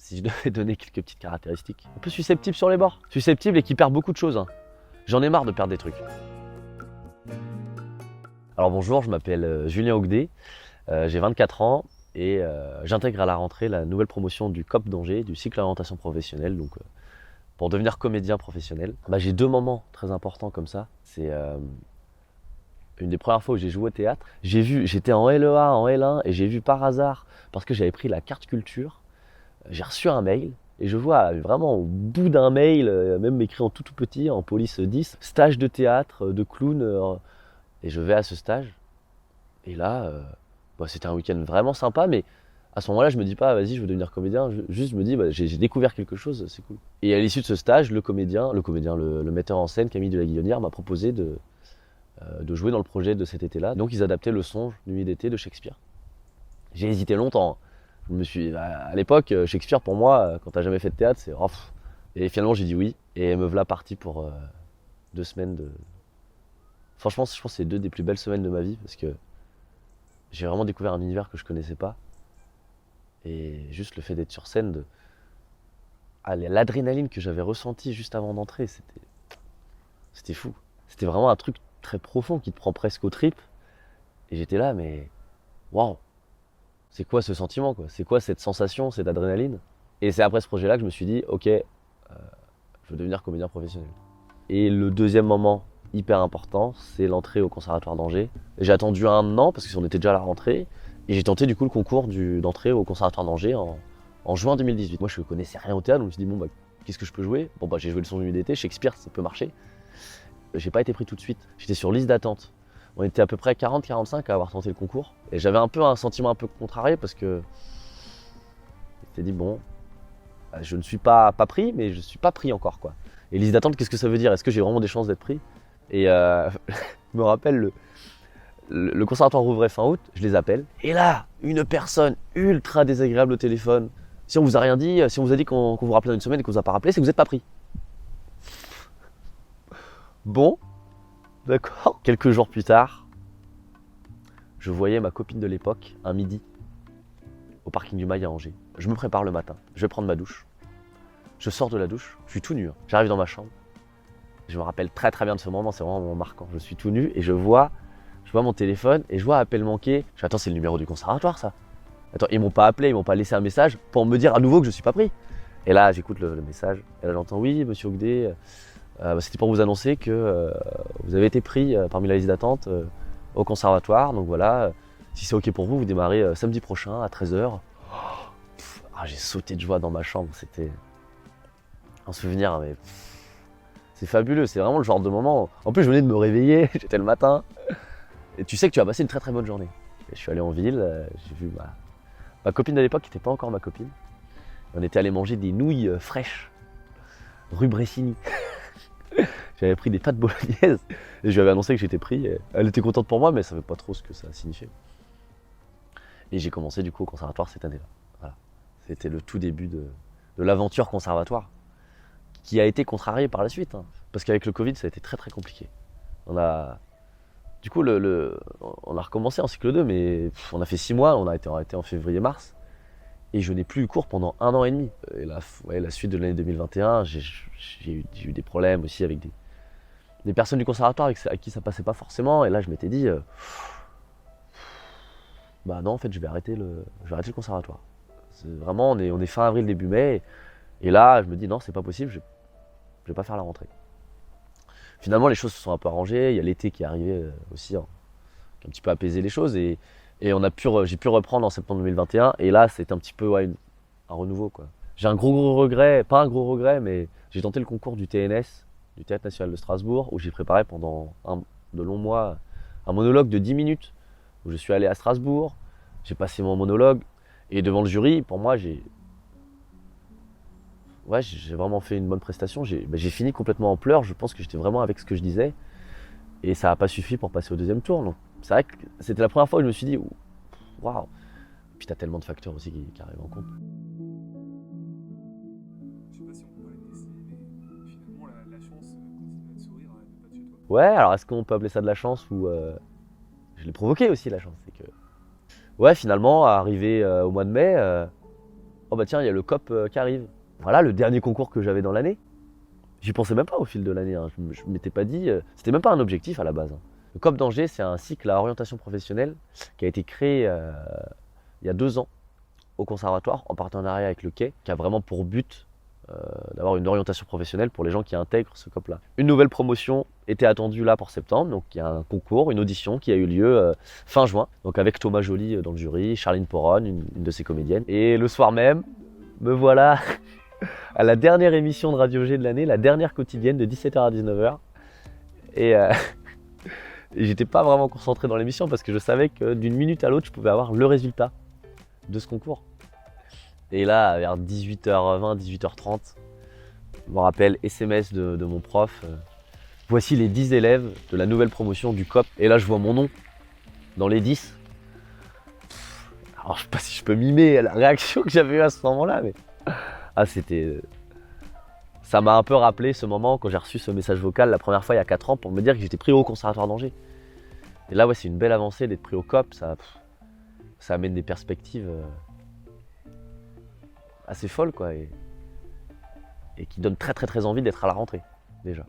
Si je devais donner quelques petites caractéristiques. Un peu susceptible sur les bords. Susceptible et qui perd beaucoup de choses. Hein. J'en ai marre de perdre des trucs. Alors bonjour, je m'appelle Julien Ogdé, j'ai 24 ans et j'intègre à la rentrée la nouvelle promotion du COP d'Angers, du cycle d'orientation professionnelle, donc pour devenir comédien professionnel. J'ai 2 moments très importants comme ça. C'est une des premières fois où j'ai joué au théâtre. J'étais en LEA, en L1 et j'ai vu par hasard, parce que j'avais pris la carte culture, j'ai reçu un mail. Et je vois vraiment au bout d'un mail, même écrit en tout petit, en police 10, stage de théâtre, de clown. Et je vais à ce stage. Et là, c'était un week-end vraiment sympa, mais à ce moment-là, je me dis pas, vas-y, je veux devenir comédien. Juste, je me dis, j'ai découvert quelque chose, c'est cool. Et à l'issue de ce stage, le metteur en scène, Camille de la Guillonnière, m'a proposé de jouer dans le projet de cet été-là. Donc, ils adaptaient Le Songe, Nuit d'été de Shakespeare. J'ai hésité longtemps. À l'époque, Shakespeare, pour moi, quand t'as jamais fait de théâtre, c'est off. Et finalement, j'ai dit oui. Et me voilà parti pour 2 semaines de. Franchement, je pense que c'est 2 des plus belles semaines de ma vie parce que j'ai vraiment découvert un univers que je connaissais pas. Et juste le fait d'être sur scène, l'adrénaline que j'avais ressentie juste avant d'entrer, c'était fou. C'était vraiment un truc très profond qui te prend presque aux tripes. Et j'étais là, mais waouh, c'est quoi ce sentiment quoi? C'est quoi cette sensation, cette adrénaline? Et c'est après ce projet-là que je me suis dit, ok, je veux devenir comédien professionnel. Et le deuxième moment hyper important, c'est l'entrée au Conservatoire d'Angers. J'ai attendu 1 an parce qu'on était déjà à la rentrée et j'ai tenté du coup le concours d'entrée au Conservatoire d'Angers en juin 2018. Moi je connaissais rien au théâtre, donc je me suis dit qu'est-ce que je peux jouer? J'ai joué Le Songe de Nuit d'été, Shakespeare ça peut marcher. J'ai pas été pris tout de suite, j'étais sur liste d'attente. On était à peu près 40-45 à avoir tenté le concours et j'avais un peu un sentiment un peu contrarié parce que je m'étais dit je ne suis pas pris mais je suis pas pris encore quoi. Et liste d'attente, qu'est-ce que ça veut dire? Est-ce que j'ai vraiment des chances d'être pris? Et je me rappelle, le conservatoire rouvrait fin août, je les appelle. Et là, une personne ultra désagréable au téléphone. Si on vous a rien dit, si on vous a dit qu'on vous rappelait dans 1 semaine et qu'on vous a pas rappelé, c'est que vous n'êtes pas pris. Bon, d'accord. Quelques jours plus tard, je voyais ma copine de l'époque, un midi, au parking du Mail à Angers. Je me prépare le matin, je vais prendre ma douche. Je sors de la douche, je suis tout nu. J'arrive dans ma chambre. Je me rappelle très très bien de ce moment, c'est vraiment un moment marquant. Je suis tout nu et je vois mon téléphone et je vois appel manqué. Je fais attends, c'est le numéro du conservatoire ça. Attends, ils m'ont pas appelé, ils m'ont pas laissé un message pour me dire à nouveau que je suis pas pris. Et là, j'écoute le message et là j'entends oui, monsieur Ogdé, c'était pour vous annoncer que vous avez été pris parmi la liste d'attente au conservatoire. Donc voilà, si c'est ok pour vous, vous démarrez samedi prochain à 13h. J'ai sauté de joie dans ma chambre, c'était un souvenir mais. C'est fabuleux, c'est vraiment le genre de moment. En plus, je venais de me réveiller, j'étais le matin. Et tu sais que tu as passé une très très bonne journée. Et je suis allé en ville, j'ai vu ma copine de l'époque qui n'était pas encore ma copine. On était allé manger des nouilles fraîches, rue Bressigny. J'avais pris des pâtes bolognaises et je lui avais annoncé que j'étais pris. Elle était contente pour moi, mais elle ne savait pas trop ce que ça signifiait. Et j'ai commencé du coup au conservatoire cette année-là. Voilà. C'était le tout début de l'aventure conservatoire, qui a été contrarié par la suite. Hein. Parce qu'avec le Covid, ça a été très très compliqué. Du coup, on a recommencé en cycle 2, mais on a fait 6 mois, on a été arrêté en février-mars. Et je n'ai plus eu cours pendant 1 an et demi. Et la suite de l'année 2021, j'ai eu des problèmes aussi avec des personnes du conservatoire avec qui ça passait pas forcément. Et là, je m'étais dit, non, en fait, je vais arrêter le conservatoire. Vraiment, on est fin avril, début mai. Et là, je me dis, non, c'est pas possible, je vais pas faire la rentrée. Finalement, les choses se sont un peu arrangées. Il y a l'été qui est arrivé aussi, qui a un petit peu apaisé les choses. Et j'ai pu reprendre en septembre 2021. Et là, c'est un petit peu un renouveau, quoi. J'ai un gros regret, pas un gros regret, mais j'ai tenté le concours du TNS, du Théâtre National de Strasbourg, où j'ai préparé pendant de longs mois un monologue de 10 minutes, où je suis allé à Strasbourg, j'ai passé mon monologue, et devant le jury, pour moi, j'ai vraiment fait une bonne prestation. J'ai fini complètement en pleurs. Je pense que j'étais vraiment avec ce que je disais. Et ça n'a pas suffi pour passer au 2e tour. Donc, c'est vrai que c'était la première fois où je me suis dit, waouh. Puis t'as tellement de facteurs aussi qui arrivent en compte. Je sais pas si on peut parler d'essai, mais finalement la chance continue à te sourire à 2 pas de chez toi. Ouais, alors est-ce qu'on peut appeler ça de la chance ou je l'ai provoqué aussi la chance. C'est que finalement, arrivé au mois de mai, oh bah tiens, il y a le COP qui arrive. Voilà, le dernier concours que j'avais dans l'année. J'y pensais même pas au fil de l'année, hein. Je m'étais pas dit, c'était même pas un objectif à la base, hein. Le COP d'Angers, c'est un cycle à orientation professionnelle qui a été créé il y a 2 ans au conservatoire en partenariat avec le Quai, qui a vraiment pour but d'avoir une orientation professionnelle pour les gens qui intègrent ce COP-là. Une nouvelle promotion était attendue là pour septembre, donc il y a un concours, une audition qui a eu lieu fin juin, donc avec Thomas Joly dans le jury, Charline Poron, une de ses comédiennes. Et le soir même, me voilà à la dernière émission de Radio G de l'année, la dernière quotidienne de 17h à 19h. Et j'étais pas vraiment concentré dans l'émission parce que je savais que d'une minute à l'autre, je pouvais avoir le résultat de ce concours. Et là, vers 18h20, 18h30, je me rappelle SMS de mon prof. Voici les 10 élèves de la nouvelle promotion du COP. Et là, je vois mon nom dans les 10. Alors, je sais pas si je peux mimer la réaction que j'avais eue à ce moment-là, mais c'était... Ça m'a un peu rappelé ce moment quand j'ai reçu ce message vocal la première fois il y a 4 ans pour me dire que j'étais pris au conservatoire d'Angers. Et là, ouais, c'est une belle avancée d'être pris au COP. Ça amène des perspectives assez folles, quoi. Et qui donne très très très envie d'être à la rentrée, déjà.